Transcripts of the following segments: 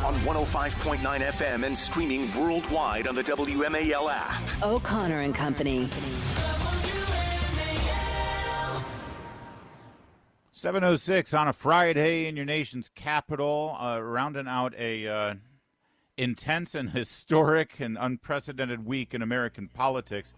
on 105.9 FM and streaming worldwide on the WMAL app. O'Connor and Company. 7:06 on a Friday in your nation's capital, rounding out a intense and historic and unprecedented week in American politics,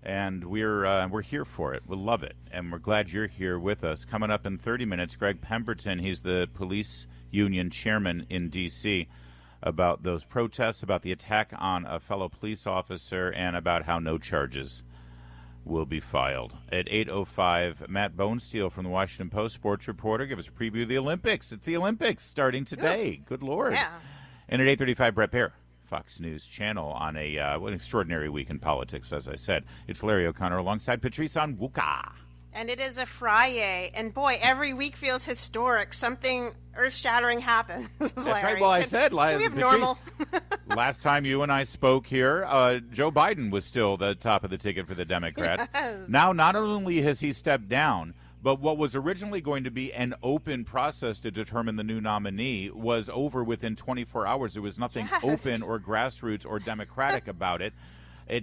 and we're here for it. We'll love it, and we're glad you're here with us. Coming up in 30 minutes, Greg Pemberton, he's the police union chairman in D.C., about those protests, about the attack on a fellow police officer, and about how no charges will be filed. At 8:05, Matt Bonesteel from the Washington Post sports reporter, give us a preview of the Olympics. It's the Olympics starting today. Ooh. Good Lord. Yeah. And at 8:35, Brett Baer, Fox News Channel, on an extraordinary week in politics, as I said. It's Larry O'Connor alongside Patrice Onwuka. And it is a Friday, and boy, every week feels historic. Something earth-shattering happens. That's right. Well, I said we have normal. Last time you and I spoke here, Joe Biden was still the top of the ticket for the Democrats. Yes. Now, not only has he stepped down, but what was originally going to be an open process to determine the new nominee was over within 24 hours. There was nothing open or grassroots or democratic about it.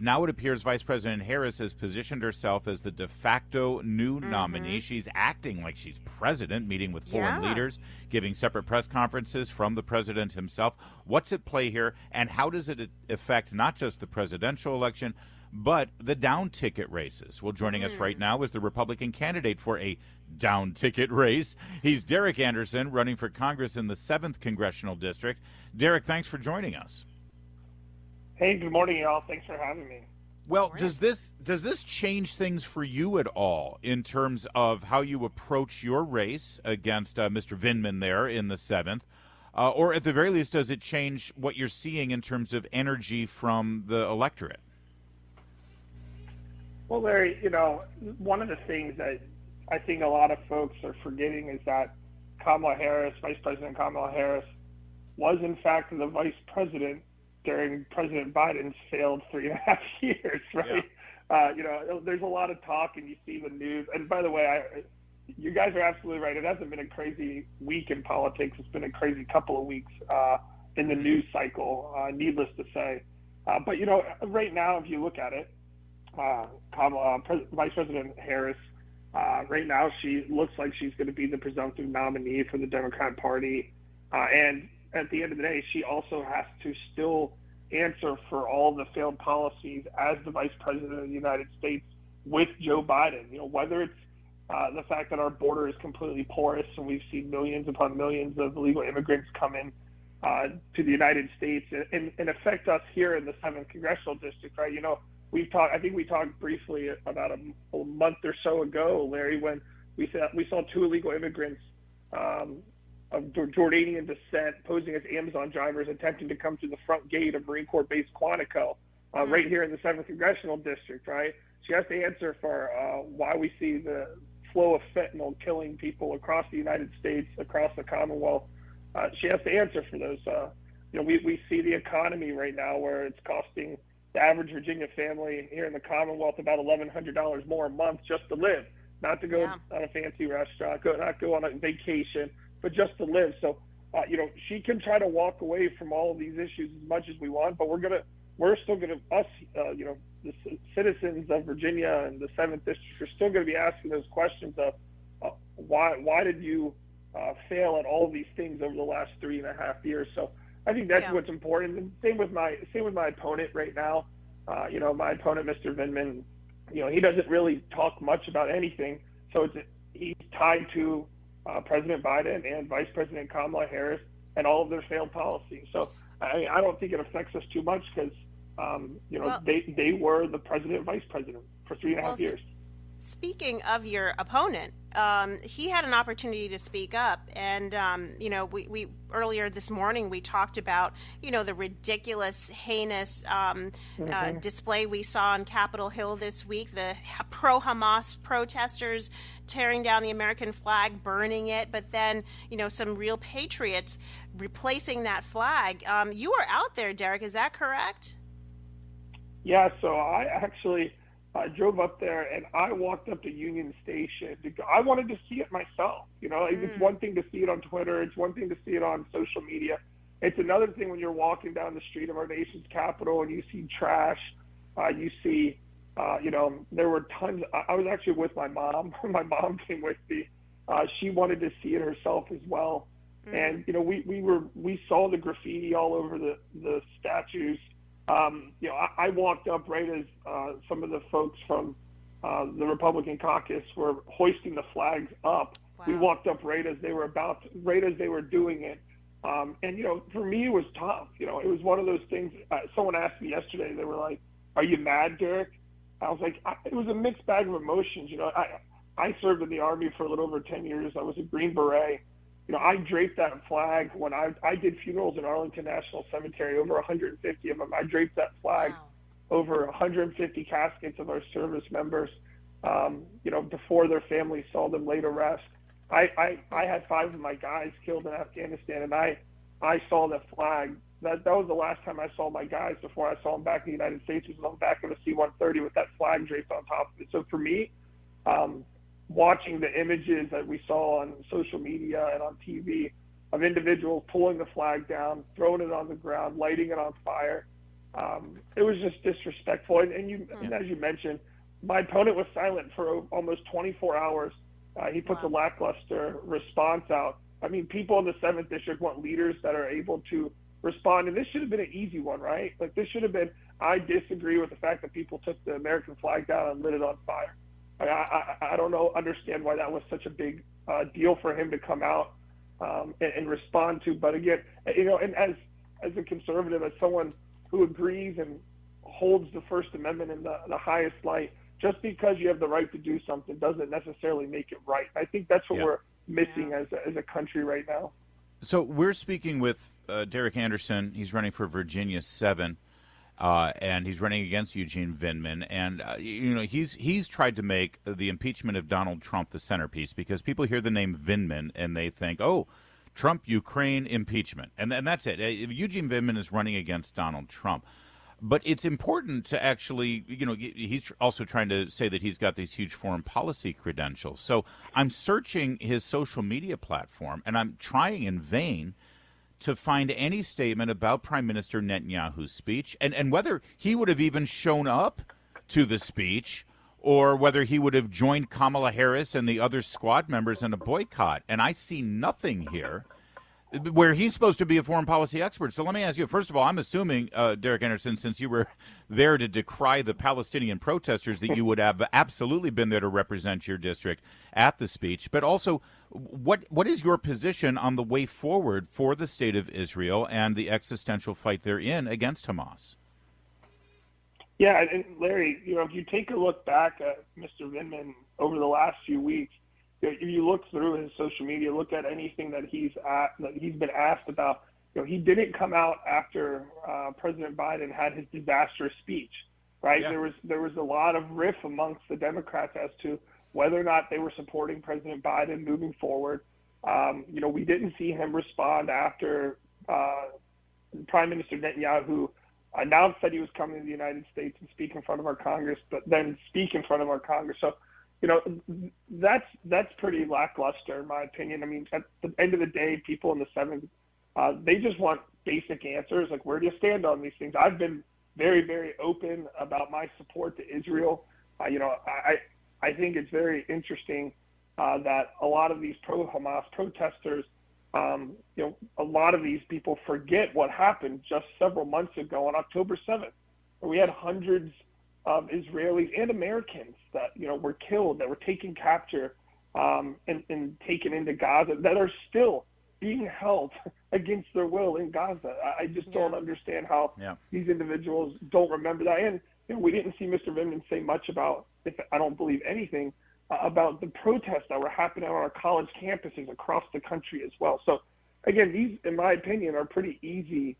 Now it appears Vice President Harris has positioned herself as the de facto new nominee. She's acting like she's president, meeting with foreign leaders, giving separate press conferences from the president himself. What's at play here, and how does it affect not just the presidential election, but the down ticket races? Well, joining us right now is the Republican candidate for a down ticket race. He's Derrick Anderson, running for Congress in the 7th Congressional District. Derrick, thanks for joining us. Hey, good morning, y'all. Thanks for having me. Well, does this change things for you at all in terms of how you approach your race against Mr. Vindman there in the 7th? Or at the very least, does it change what you're seeing in terms of energy from the electorate? Well, Larry, one of the things that I think a lot of folks are forgetting is that Vice President Kamala Harris, was in fact the vice president during President Biden's failed 3.5 years, right? Yeah. There's a lot of talk, and you see the news. And by the way, you guys are absolutely right. It hasn't been a crazy week in politics. It's been a crazy couple of weeks in the news cycle, needless to say. But, right now, if you look at it, Vice President Harris, right now, she looks like she's going to be the presumptive nominee for the Democrat Party. And at the end of the day, she also has to still answer for all the failed policies as the vice president of the United States with Joe Biden. Whether it's the fact that our border is completely porous and we've seen millions upon millions of illegal immigrants come in to the United States and affect us here in the 7th Congressional District, right? I think we talked briefly about a month or so ago, Larry, when we saw 2 illegal immigrants of Jordanian descent posing as Amazon drivers attempting to come to the front gate of Marine Corps Base Quantico right here in the 7th Congressional District, right? She has to answer for why we see the flow of fentanyl killing people across the United States, across the Commonwealth. She has to answer for those. We see the economy right now where it's costing the average Virginia family here in the Commonwealth about $1,100 more a month just to live, not to go on a fancy restaurant, not go on a vacation, but just to live. So, she can try to walk away from all of these issues as much as we want, but we're still gonna, the citizens of Virginia and the 7th District are still gonna be asking those questions of why did you fail at all of these things over the last 3.5 years? So I think that's what's important. And same with my opponent right now. My opponent, Mr. Vindman, he doesn't really talk much about anything. So he's tied to President Biden and Vice President Kamala Harris and all of their failed policies. So I don't think it affects us too much because, they were the president and vice president for 3.5 years. Speaking of your opponent, he had an opportunity to speak up, and we earlier this morning we talked about the ridiculous, heinous display we saw on Capitol Hill this week, the pro-Hamas protesters tearing down the American flag, burning it, but then some real patriots replacing that flag. You were out there, Derrick, is that correct? Yeah, so I actually drove up there and I walked up to Union Station. I wanted to see it myself. It's one thing to see it on Twitter. It's one thing to see it on social media. it's another thing when you're walking down the street of our nation's capital and you see trash, you see, there were tons. I was actually with my mom. My mom came with me. She wanted to see it herself as well. And, we saw the graffiti all over the statues. I walked up right as some of the folks from the Republican caucus were hoisting the flags up. Wow. We walked up right as they were doing it. And, for me, it was tough. It was one of those things. Someone asked me yesterday, they were like, "Are you mad, Derrick?" I was like, it was a mixed bag of emotions. I served in the Army for a little over 10 years. I was a Green Beret. I draped that flag when I did funerals in Arlington National Cemetery, over 150 of them. I draped that flag over 150 caskets of our service members, before their families saw them laid to rest. I had 5 of my guys killed in Afghanistan, and I saw the flag. That was the last time I saw my guys before I saw them back in the United States. Was on the back of a C-130 with that flag draped on top of it. So for me, watching the images that we saw on social media and on TV of individuals pulling the flag down, throwing it on the ground, lighting it on fire, it was just disrespectful. And as you mentioned, my opponent was silent for almost 24 hours. He puts a lackluster response out. I mean, people in the 7th District want leaders that are able to respond, and this should have been an easy one, right? Like, this should have been, I disagree with the fact that people took the American flag down and lit it on fire. I don't understand why that was such a big deal for him to come out and respond to. But again, and as a conservative, as someone who agrees and holds the First Amendment in the highest light, just because you have the right to do something doesn't necessarily make it right. I think that's what we're missing as a country right now. So we're speaking with Derrick Anderson. He's running for Virginia 7. And he's running against Eugene Vindman, and he's tried to make the impeachment of Donald Trump the centerpiece, because people hear the name Vindman and they think, oh, Trump, Ukraine, impeachment, and that's it. Eugene Vindman is running against Donald Trump, but it's important to actually, he's also trying to say that he's got these huge foreign policy credentials. So I'm searching his social media platform, and I'm trying in vain to find any statement about Prime Minister Netanyahu's speech, and whether he would have even shown up to the speech, or whether he would have joined Kamala Harris and the other squad members in a boycott. And I see nothing here where he's supposed to be a foreign policy expert. So let me ask you, first of all, I'm assuming, Derrick Anderson, since you were there to decry the Palestinian protesters, that you would have absolutely been there to represent your district at the speech. But also, what is your position on the way forward for the state of Israel and the existential fight they're in against Hamas? Yeah, and Larry, if you take a look back at Mr. Vindman over the last few weeks, if you look through his social media, look at anything that he's been asked about, he didn't come out after President Biden had his disastrous speech, right? Yeah. There was a lot of riff amongst the Democrats as to whether or not they were supporting President Biden moving forward. We didn't see him respond after Prime Minister Netanyahu announced that he was coming to the United States and speak in front of our Congress, but then speak in front of our Congress. So, that's pretty lackluster in my opinion. I mean, at the end of the day, people in the 7th, they just want basic answers, like, where do you stand on these things? I've been very, very open about my support to Israel. I think it's very interesting that a lot of these pro-Hamas protesters, a lot of these people forget what happened just several months ago on October 7th, where we had hundreds of Israelis and Americans that, were killed, that were taken capture and taken into Gaza, that are still being held against their will in Gaza. I just don't understand how these individuals don't remember that. And we didn't see Mr. Vindman say much about, if I don't believe anything, about the protests that were happening on our college campuses across the country as well. So, again, these, in my opinion, are pretty easy.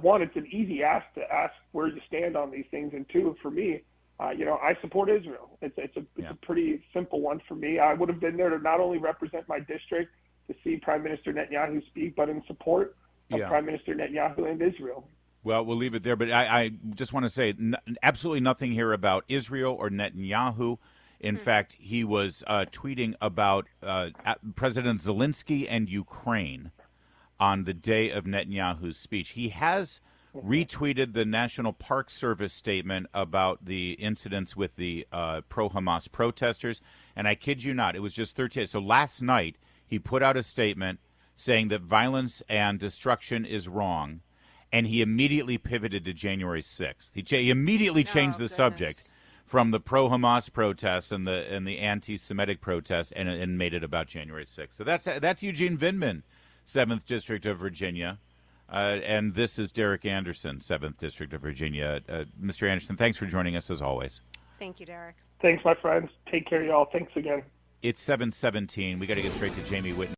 One, it's an easy ask to ask where you stand on these things. And two, for me, I support Israel. It's a pretty simple one for me. I would have been there to not only represent my district, to see Prime Minister Netanyahu speak, but in support of Prime Minister Netanyahu and Israel. Well, we'll leave it there, but I just want to say absolutely nothing here about Israel or Netanyahu. In fact, he was tweeting about President Zelensky and Ukraine. on the day of Netanyahu's speech. He has retweeted the National Park Service statement about the incidents with the pro-Hamas protesters, and I kid you not, it was just 13. So last night, he put out a statement saying that violence and destruction is wrong, and he immediately pivoted to January 6th. He immediately changed the subject from the pro-Hamas protests and the anti-Semitic protests and made it about January 6th. So that's Eugene Vindman, 7th District of Virginia. And this is Derrick Anderson, 7th District of Virginia. Mr. Anderson, thanks for joining us as always. Thank you, Derrick. Thanks, my friends. Take care, y'all. Thanks again. It's 7:17. We got to get straight to Jamie Whitten.